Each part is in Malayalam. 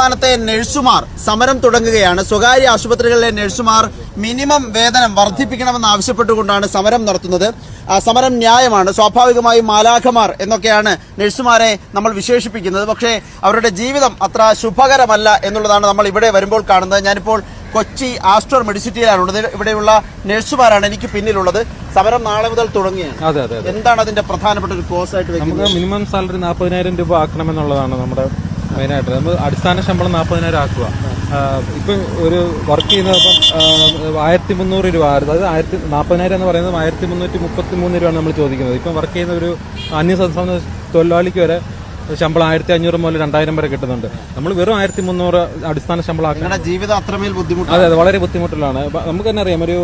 സംസ്ഥാനത്തെ നഴ്സുമാർ സമരം തുടങ്ങുകയാണ്. സ്വകാര്യ ആശുപത്രികളിലെ നഴ്സുമാർ മിനിമം വേതനം വർദ്ധിപ്പിക്കണമെന്ന് ആവശ്യപ്പെട്ടുകൊണ്ടാണ് സമരം നടത്തുന്നത്. സമരം ന്യായമാണ്. സ്വാഭാവികമായും മാലാഖമാർ എന്നൊക്കെയാണ് നഴ്സുമാരെ നമ്മൾ വിശേഷിപ്പിക്കുന്നത്. പക്ഷേ അവരുടെ ജീവിതം അത്ര ശുഭകരമല്ല എന്നുള്ളതാണ് നമ്മൾ ഇവിടെ വരുമ്പോൾ കാണുന്നത്. ഞാനിപ്പോൾ കൊച്ചി ആസ്റ്റർ മെഡിസിറ്റിയിലാണുള്ളത്. ഇവിടെയുള്ള നഴ്സുമാരാണ് എനിക്ക് പിന്നിലുള്ളത്. സമരം നാളെ മുതൽ തുടങ്ങിയാണ്. എന്താണ് അതിന്റെ പ്രധാനപ്പെട്ട ഒരു കോസ് ആയിട്ട് വെക്കുന്നത്? നമുക്ക് മിനിമം സാലറി 40,000 രൂപ ആക്കണമെന്നുള്ളതാണ് നമ്മുടെ മെയിനായിട്ട്. നമ്മൾ അടിസ്ഥാന ശമ്പളം 40,000 ആക്കുക. ഇപ്പം ഒരു വർക്ക് ചെയ്യുന്നത് ഇപ്പം 1,300 രൂപ, അതായത് 40,000 എന്ന് പറയുന്നത് 1,333 രൂപയാണ് നമ്മൾ ചോദിക്കുന്നത്. ഇപ്പം വർക്ക് ചെയ്യുന്ന ഒരു അന്യസംസ്ഥാന തൊഴിലാളിക്ക് വരെ ശമ്പളം 1,500 മുതൽ 2,000 വരെ കിട്ടുന്നുണ്ട്. നമ്മൾ വെറും 1,300 അടിസ്ഥാന ശമ്പളം ആക്കണം. ജീവിതം അത്രമേൽ ബുദ്ധിമുട്ട്. അതെ, വളരെ ബുദ്ധിമുട്ടുള്ളതാണ്. നമുക്ക് തന്നെ അറിയാം, ഒരു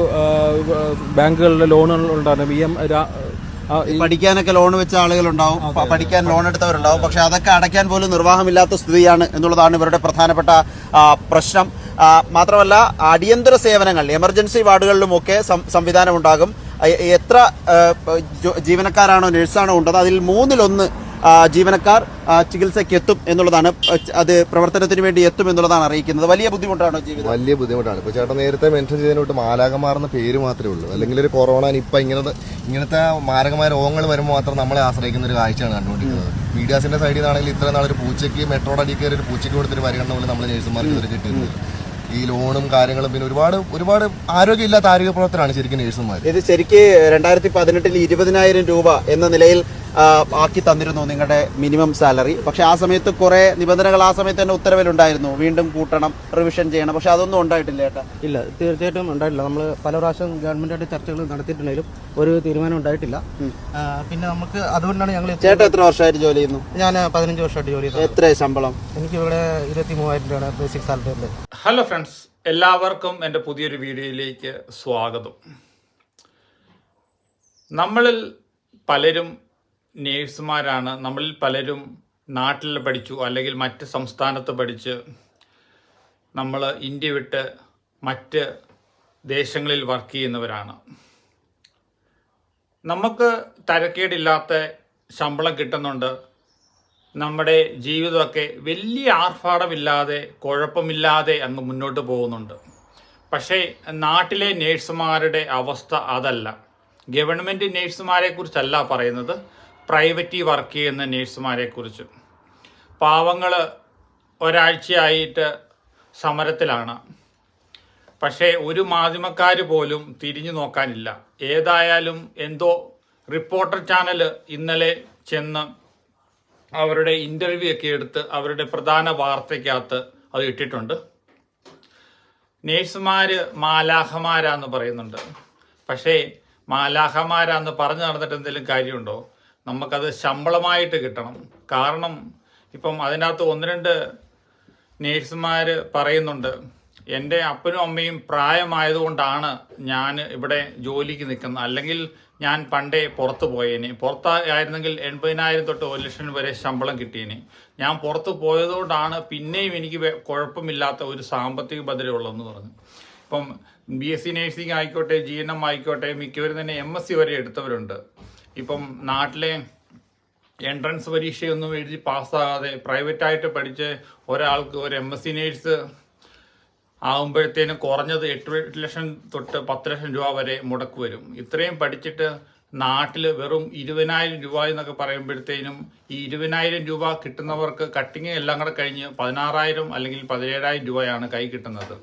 ബാങ്കുകളിലെ ലോണുകൾ ഉണ്ടാകും, പഠിക്കാനൊക്കെ ലോൺ വെച്ച ആളുകളുണ്ടാവും, പഠിക്കാൻ ലോൺ എടുത്തവരുണ്ടാവും. പക്ഷെ അതൊക്കെ അടയ്ക്കാൻ പോലും നിർവാഹമില്ലാത്ത സ്ഥിതിയാണ് എന്നുള്ളതാണ് ഇവരുടെ പ്രധാനപ്പെട്ട പ്രശ്നം. മാത്രമല്ല, അടിയന്തര സേവനങ്ങൾ എമർജൻസി വാർഡുകളിലുമൊക്കെ സംവിധാനം ഉണ്ടാകും. എത്ര ജീവനക്കാരാണോ നഴ്സാണോ ഉണ്ടത് അതിൽ 1/3 ജീവനക്കാർ ചികിത്സയ്ക്ക് എത്തും എന്നുള്ളതാണ്, അത് പ്രവർത്തനത്തിന് വേണ്ടി എത്തും എന്നുള്ളതാണ് അറിയിക്കുന്നത്. വലിയ ബുദ്ധിമുട്ടാണോ ജീവിതം? വലിയ ബുദ്ധിമുട്ടാണ്. ഇപ്പോൾ ചേട്ടൻ നേരത്തെ മെൻഷൻ ചെയ്തതിനോട്ട് മാലാകമാർന്ന പേര് മാത്രമേ ഉള്ളൂ. അല്ലെങ്കിൽ ഒരു കൊറോണ നിപ്പ ഇങ്ങനത്തെ മാരകമായ രോഗങ്ങൾ വരുമ്പോൾ മാത്രം നമ്മളെ ആശ്രയിക്കുന്ന ഒരു കാഴ്ചയാണ് കണ്ടുകൊണ്ടിരിക്കുന്നത്. മീഡിയാസിന്റെ സൈഡിൽ നിന്നാണെങ്കിൽ ഇത്ര നാളൊരു പൂച്ചയ്ക്ക് മെട്രോയുടെ അടിയിൽ കയറി ഒരു പൂച്ചയ്ക്ക് കൊടുത്തൊരു പരിഗണന പോലെ നമ്മൾ നേഴ്സുമാർക്ക് ഇവർ കിട്ടുന്നത്. ഈ ലോണും കാര്യങ്ങളും പിന്നെ ഒരുപാട് ആരോഗ്യമില്ലാത്ത ആരോഗ്യ പ്രവർത്തനമാണ് ശരിക്കും നേഴ്സുമാർ. ഇത് ശരിക്ക് 2018 20,000 രൂപ എന്ന നിലയിൽ ആക്കി തന്നിരുന്നു നിങ്ങളുടെ മിനിമം സാലറി. പക്ഷെ ആ സമയത്ത് കുറെ നിബന്ധനകൾ ആ സമയത്ത് തന്നെ ഉത്തരവിലുണ്ടായിരുന്നു, വീണ്ടും കൂട്ടണം, റിവിഷൻ ചെയ്യണം. പക്ഷെ അതൊന്നും ഉണ്ടായിട്ടില്ല ചേട്ടാ? ഇല്ല, തീർച്ചയായിട്ടും ഉണ്ടായിട്ടില്ല. നമ്മൾ പല പ്രാവശ്യം ഗവൺമെന്റായിട്ട് ചർച്ചകൾ നടത്തിയിട്ടുണ്ടെങ്കിലും ഒരു തീരുമാനം ഉണ്ടായിട്ടില്ല. പിന്നെ നമുക്ക് അതുകൊണ്ടാണ് ഞങ്ങൾ. ചേട്ടാ എത്ര വർഷമായിട്ട് ജോലി ചെയ്യുന്നു? ഞാൻ 15 വർഷമായിട്ട് ജോലി ചെയ്യുന്നു. എത്ര ശമ്പളം? എനിക്ക് ഇവിടെ 23,000 രൂപയാണ് ബേസിക് സാലറി ഉണ്ട്. ഹലോ ഫ്രണ്ട്സ്, എല്ലാവർക്കും എൻ്റെ പുതിയൊരു വീഡിയോയിലേക്ക് സ്വാഗതം. നമ്മളിൽ പലരും നേഴ്സുമാരാണ്. നമ്മളിൽ പലരും നാട്ടിൽ പഠിച്ചു, അല്ലെങ്കിൽ മറ്റ് സംസ്ഥാനത്ത് പഠിച്ച് നമ്മൾ ഇന്ത്യ വിട്ട് മറ്റ് ദേശങ്ങളിൽ വർക്ക് ചെയ്യുന്നവരാണ്. നമുക്ക് തരക്കേടില്ലാത്ത ശമ്പളം കിട്ടുന്നുണ്ട്. നമ്മുടെ ജീവിതമൊക്കെ വലിയ ആർഭാടമില്ലാതെ കുഴപ്പമില്ലാതെ അങ്ങ് മുന്നോട്ട് പോകുന്നുണ്ട്. പക്ഷേ നാട്ടിലെ നേഴ്സുമാരുടെ അവസ്ഥ അതല്ല. ഗവൺമെൻറ് നേഴ്സുമാരെ കുറിച്ചല്ല പറയുന്നത്, പ്രൈവറ്റിൽ വർക്ക് ചെയ്യുന്ന നേഴ്സുമാരെക്കുറിച്ച്. പാവങ്ങൾ ഒരാഴ്ചയായിട്ട് സമരത്തിലാണ്. പക്ഷേ ഒരു മാധ്യമക്കാർ പോലും തിരിഞ്ഞു നോക്കാനില്ല. ഏതായാലും എന്തോ റിപ്പോർട്ടർ ചാനൽ ഇന്നലെ ചെന്ന് അവരുടെ ഇൻ്റർവ്യൂ ഒക്കെ എടുത്ത് അവരുടെ പ്രധാന വാർത്തയ്ക്കകത്ത് അത് ഇട്ടിട്ടുണ്ട്. നേഴ്സുമാർ മാലാഖമാരാന്ന് പറയുന്നുണ്ട്. പക്ഷേ മാലാഖമാരാന്ന് പറഞ്ഞു നടന്നിട്ട് എന്തെങ്കിലും കാര്യമുണ്ടോ? നമുക്കത് ശമ്പളമായിട്ട് കിട്ടണം. കാരണം ഇപ്പം അതിനകത്ത് 1-2 നേഴ്സുമാർ പറയുന്നുണ്ട്, എൻ്റെ അപ്പനും അമ്മയും പ്രായമായതുകൊണ്ടാണ് ഞാൻ ഇവിടെ ജോലിക്ക് നിൽക്കുന്നത്, അല്ലെങ്കിൽ ഞാൻ പണ്ടേ പുറത്ത് പോയേനെ. പുറത്തായിരുന്നെങ്കിൽ 80,000 തൊട്ട് 1,00,000 വരെ ശമ്പളം കിട്ടിയേനെ. ഞാൻ പുറത്ത് പോയതുകൊണ്ടാണ് പിന്നെയും എനിക്ക് കുഴപ്പമില്ലാത്ത ഒരു സാമ്പത്തിക ഭദ്രതയുള്ളതെന്ന് പറഞ്ഞു. ഇപ്പം BSc നേഴ്സിംഗ് ആയിക്കോട്ടെ, GNM ആയിക്കോട്ടെ, മിക്കവരും തന്നെ MSc വരെ എടുത്തവരുണ്ട്. ഇപ്പം നാട്ടിലെ എൻട്രൻസ് പരീക്ഷയൊന്നും എഴുതി പാസ്സാകാതെ പ്രൈവറ്റായിട്ട് പഠിച്ച് ഒരാൾക്ക് ഒരു MSc നേഴ്സ് ആകുമ്പോഴത്തേനും കുറഞ്ഞത് 8 ലക്ഷം തൊട്ട് 10 ലക്ഷം രൂപ വരെ മുടക്ക് വരും. ഇത്രയും പഠിച്ചിട്ട് നാട്ടിൽ വെറും 20,000 രൂപ എന്നൊക്കെ പറയുമ്പോഴത്തേനും ഈ 20,000 രൂപ കിട്ടുന്നവർക്ക് കട്ടിങ് എല്ലാം കൂടെ കഴിഞ്ഞ് 16,000 അല്ലെങ്കിൽ 17,000 രൂപയാണ് കൈ കിട്ടുന്നത്.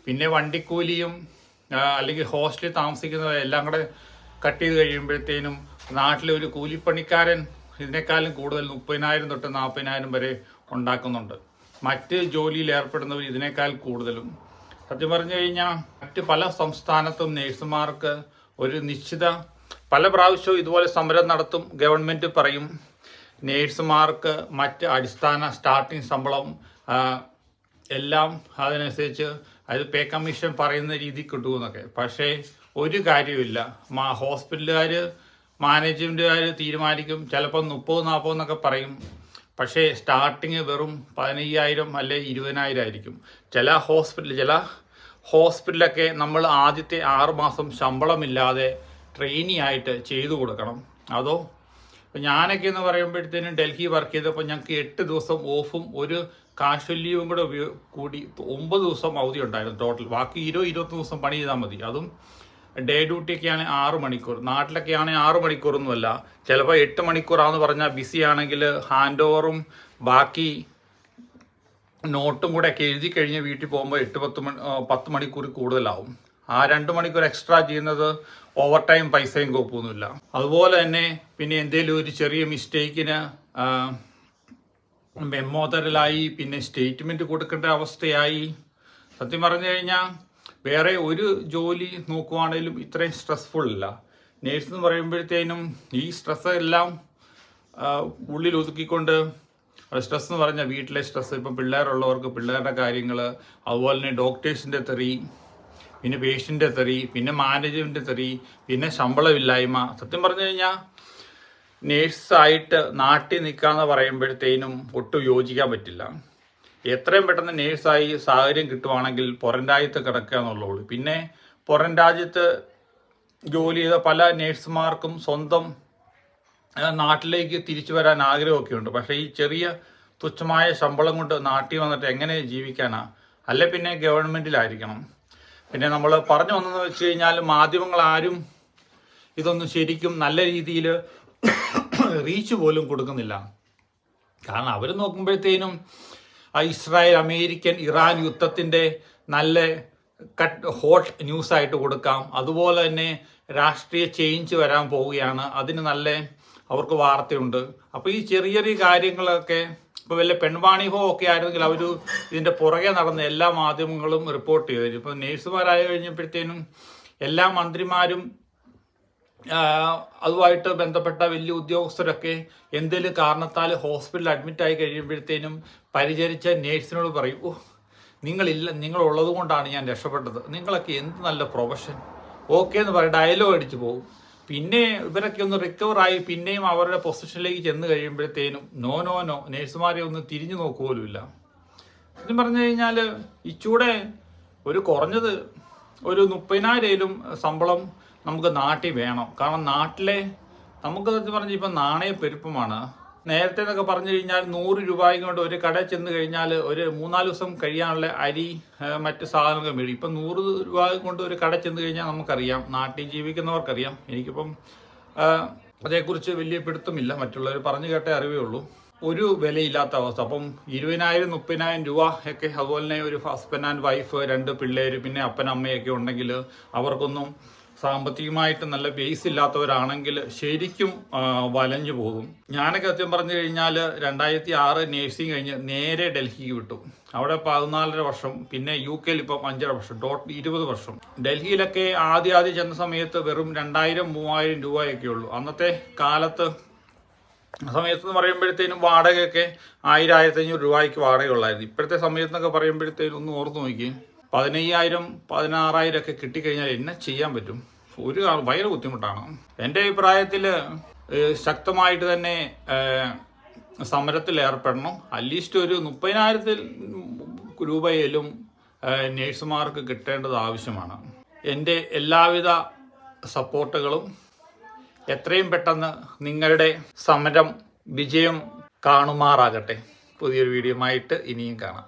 പിന്നെ വണ്ടിക്കൂലിയും അല്ലെങ്കിൽ ഹോസ്റ്റലിൽ താമസിക്കുന്നതെല്ലാം കൂടെ കട്ട് ചെയ്ത് കഴിയുമ്പോഴത്തേനും നാട്ടിലെ ഒരു കൂലിപ്പണിക്കാരൻ ഇതിനേക്കാളും കൂടുതൽ 30,000 തൊട്ട് 40,000 വരെ ഉണ്ടാക്കുന്നുണ്ട്. മറ്റ് ജോലിയിൽ ഏർപ്പെടുന്നവർ ഇതിനേക്കാൾ കൂടുതലും. സത്യം പറഞ്ഞു കഴിഞ്ഞാൽ മറ്റ് പല സംസ്ഥാനത്തും നേഴ്സുമാർക്ക് ഒരു നിശ്ചിത, പല പ്രാവശ്യവും ഇതുപോലെ സമരം നടത്തും. ഗവൺമെൻറ് പറയും നേഴ്സുമാർക്ക് മറ്റ് അടിസ്ഥാന സ്റ്റാർട്ടിങ് ശമ്പളം എല്ലാം അതിനനുസരിച്ച് അത് പേ കമ്മീഷൻ പറയുന്ന രീതി കിട്ടുമെന്നൊക്കെ. പക്ഷേ ഒരു കാര്യമില്ല. ഹോസ്പിറ്റലുകാർ മാനേജ്മെൻറ്റുകാർ തീരുമാനിക്കും, ചിലപ്പോൾ 30-40 എന്നൊക്കെ പറയും. പക്ഷേ സ്റ്റാർട്ടിങ് വെറും 15,000 അല്ലെ 20,000 ആയിരിക്കും. ചില ഹോസ്പിറ്റലൊക്കെ നമ്മൾ ആദ്യത്തെ 6 മാസം ശമ്പളമില്ലാതെ ട്രെയിനി ആയിട്ട് ചെയ്തു കൊടുക്കണം. അതോ ഇപ്പം ഞാനൊക്കെ എന്ന് പറയുമ്പോഴത്തേനും ഡൽഹി വർക്ക് ചെയ്തപ്പോൾ ഞങ്ങൾക്ക് 8 ദിവസം ഓഫും ഒരു കാഷ്വൽ ലീവും കൂടെ കൂടി 9 ദിവസം അവധി ഉണ്ടായിരുന്നു ടോട്ടൽ. ബാക്കി 20-21 ദിവസം പണി ചെയ്താൽ മതി. അതും ഡേ ഡ്യൂട്ടിയൊക്കെ ആണെങ്കിൽ 6 മണിക്കൂർ. നാട്ടിലൊക്കെ ആണെങ്കിൽ 6 മണിക്കൂറൊന്നുമല്ല, ചിലപ്പോൾ 8 മണിക്കൂറാണെന്ന് പറഞ്ഞാൽ ബിസി ആണെങ്കിൽ ഹാൻഡ് ഓവറും ബാക്കി നോട്ടും കൂടെ ഒക്കെ എഴുതി കഴിഞ്ഞ് വീട്ടിൽ പോകുമ്പോൾ 8-10 മണിക്കൂർ കൂടുതലാവും. ആ 2 മണിക്കൂർ എക്സ്ട്രാ ചെയ്യുന്നത് ഓവർ ടൈം പൈസയും കോപ്പൊന്നുമില്ല. അതുപോലെ തന്നെ പിന്നെ എന്തെങ്കിലും ഒരു ചെറിയ മിസ്റ്റേക്കിന് മെമ്മോ തരലായി, പിന്നെ സ്റ്റേറ്റ്മെൻറ്റ് കൊടുക്കേണ്ട അവസ്ഥയായി. സത്യം പറഞ്ഞു കഴിഞ്ഞാൽ വേറെ ഒരു ജോലി നോക്കുവാണെങ്കിലും ഇത്രയും സ്ട്രെസ്ഫുൾ അല്ല. നേഴ്സ് എന്ന് പറയുമ്പോഴത്തേനും ഈ സ്ട്രെസ് എല്ലാം ഉള്ളിൽ ഒതുക്കിക്കൊണ്ട്, സ്ട്രെസ് എന്ന് പറഞ്ഞാൽ വീട്ടിലെ സ്ട്രെസ്, ഇപ്പം പിള്ളേരുള്ളവർക്ക് പിള്ളേരുടെ കാര്യങ്ങൾ, അതുപോലെ തന്നെ ഡോക്ടേഴ്സിൻ്റെ തെറി, പിന്നെ പേഷ്യൻ്റെ തെറി, പിന്നെ മാനേജ്മെൻറ്റ് തെറി, പിന്നെ ശമ്പളമില്ലായ്മ. സത്യം പറഞ്ഞു കഴിഞ്ഞാൽ നേഴ്സായിട്ട് നാട്ടിൽ നിൽക്കാമെന്ന് പറയുമ്പോഴത്തേനും ഒട്ടും യോജിക്കാൻ പറ്റില്ല. എത്രയും പെട്ടെന്ന് നേഴ്സായി സാഹചര്യം കിട്ടുവാണെങ്കിൽ പുറം രാജ്യത്ത് കിടക്കുക എന്നുള്ളൂ. പിന്നെ പുറം രാജ്യത്ത് ജോലി ചെയ്ത പല നേഴ്സുമാർക്കും സ്വന്തം നാട്ടിലേക്ക് തിരിച്ചു വരാൻ ആഗ്രഹമൊക്കെ ഉണ്ട്. പക്ഷേ ഈ ചെറിയ തുച്ഛമായ ശമ്പളം കൊണ്ട് നാട്ടിൽ വന്നിട്ട് എങ്ങനെ ജീവിക്കാനാ? അല്ലെ പിന്നെ ഗവൺമെൻറ്റിലായിരിക്കണം. പിന്നെ നമ്മൾ പറഞ്ഞു വന്നതെന്ന് വെച്ച് കഴിഞ്ഞാൽ മാധ്യമങ്ങൾ ആരും ഇതൊന്നും ശരിക്കും നല്ല രീതിയിൽ റീച്ച് പോലും കൊടുക്കുന്നില്ല. കാരണം അവർ നോക്കുമ്പോഴത്തേനും ഇസ്രായേൽ, അമേരിക്കൻ, ഇറാൻ യുദ്ധത്തിൻ്റെ നല്ല ഹോട്ട് ന്യൂസായിട്ട് കൊടുക്കാം. അതുപോലെ തന്നെ രാഷ്ട്രീയ ചേഞ്ച് വരാൻ പോവുകയാണ്, അതിന് നല്ല അവർക്ക് വാർത്തയുണ്ട്. അപ്പോൾ ഈ ചെറിയ ചെറിയ കാര്യങ്ങളൊക്കെ ഇപ്പോൾ വല്ല പെൺവാണിഭോ ഒക്കെ ആയിരുന്നെങ്കിൽ അവർ ഇതിൻ്റെ പുറകെ നടന്ന എല്ലാ മാധ്യമങ്ങളും റിപ്പോർട്ട് ചെയ്തു. ഇപ്പോൾ നേഴ്സുമാരായി കഴിഞ്ഞപ്പോഴത്തേനും എല്ലാ മന്ത്രിമാരും അതുമായിട്ട് ബന്ധപ്പെട്ട വലിയ ഉദ്യോഗസ്ഥരൊക്കെ എന്തെങ്കിലും കാരണത്താൽ ഹോസ്പിറ്റലിൽ അഡ്മിറ്റായി കഴിയുമ്പോഴത്തേനും പരിചരിച്ച നേഴ്സിനോട് പറയും, ഓ നിങ്ങളുള്ളത് കൊണ്ടാണ് ഞാൻ രക്ഷപ്പെട്ടത്, നിങ്ങളൊക്കെ എന്ത് നല്ല പ്രൊഫഷൻ, ഓക്കെ എന്ന് പറയും, ഡയലോഗ് അടിച്ചു പോകും. പിന്നെ ഇവരൊക്കെ ഒന്ന് റിക്കവറായി പിന്നെയും അവരുടെ പൊസിഷനിലേക്ക് ചെന്ന് കഴിയുമ്പോഴത്തേനും നോ നേഴ്സുമാരെ ഒന്ന് തിരിഞ്ഞു നോക്കുപോലുമില്ല. എന്ന് പറഞ്ഞു കഴിഞ്ഞാൽ ഇച്ചൂടെ ഒരു കുറഞ്ഞത് ഒരു 30,000 ശമ്പളം നമുക്ക് നാട്ടിൽ വേണം. കാരണം നാട്ടിലെ നമുക്ക് പറഞ്ഞാൽ ഇപ്പം നാണയപ്പെരുപ്പമാണ്. നേരത്തെ എന്നൊക്കെ പറഞ്ഞു കഴിഞ്ഞാൽ 100 രൂപയും കൊണ്ട് ഒരു കടയിൽ ചെന്ന് കഴിഞ്ഞാൽ ഒരു 3-4 ദിവസം കഴിയാനുള്ള അരി മറ്റ് സാധനങ്ങൾ മേടിക്കും. ഇപ്പം 100 രൂപ കൊണ്ട് ഒരു കടയിൽ ചെന്ന് കഴിഞ്ഞാൽ നമുക്കറിയാം, നാട്ടിൽ ജീവിക്കുന്നവർക്കറിയാം. എനിക്കിപ്പം അതേക്കുറിച്ച് വലിയ പിടുത്തമില്ല, മറ്റുള്ളവർ പറഞ്ഞു കേട്ടേ അറിവേ ഉള്ളൂ. ഒരു വിലയില്ലാത്ത അവസ്ഥ. അപ്പം 20,000-30,000 രൂപ ഒക്കെ, അതുപോലെ തന്നെ ഒരു ഹസ്ബൻഡ് ആൻഡ് വൈഫ്, 2 പിള്ളേർ, പിന്നെ അപ്പനമ്മയൊക്കെ ഉണ്ടെങ്കിൽ അവർക്കൊന്നും സാമ്പത്തികമായിട്ട് നല്ല ബേസ് ഇല്ലാത്തവരാണെങ്കിൽ ശരിക്കും വലഞ്ഞു പോകും. ഞാനൊക്കെ സത്യം പറഞ്ഞു കഴിഞ്ഞാൽ 2006 നേഴ്സിംഗ് കഴിഞ്ഞ് നേരെ ഡൽഹിക്ക് വിട്ടു. അവിടെ 14.5 വർഷം, പിന്നെ UK ഇപ്പം 5.5 വർഷം, ടോട്ടൽ 20 വർഷം. ഡൽഹിയിലൊക്കെ ആദ്യം ചെന്ന സമയത്ത് വെറും 2,000-3,000 രൂപയൊക്കെ ഉള്ളൂ. അന്നത്തെ കാലത്ത് സമയത്ത് പറയുമ്പോഴത്തേനും വാടകയൊക്കെ 1,000-1,500 രൂപയ്ക്ക് വാടകയുള്ളായിരുന്നു. ഇപ്പോഴത്തെ സമയത്തൊക്കെ പറയുമ്പോഴത്തേനും ഒന്ന് ഓർത്ത് നോക്കി, 15,000-16,000 ഒക്കെ കിട്ടിക്കഴിഞ്ഞാൽ എന്നെ ചെയ്യാൻ പറ്റും? ഭയങ്കര ബുദ്ധിമുട്ടാണ്. എൻ്റെ അഭിപ്രായത്തിൽ ശക്തമായിട്ട് തന്നെ സമരത്തിൽ ഏർപ്പെടണം. അറ്റ്ലീസ്റ്റ് ഒരു 30,000 രൂപയിലും നേഴ്സുമാർക്ക് കിട്ടേണ്ടത് ആവശ്യമാണ്. എൻ്റെ എല്ലാവിധ സപ്പോർട്ടുകളും. എത്രയും പെട്ടെന്ന് നിങ്ങളുടെ സമരം വിജയം കാണുമാറാകട്ടെ. പുതിയൊരു വീഡിയോയുമായിട്ട് ഇനിയും കാണാം.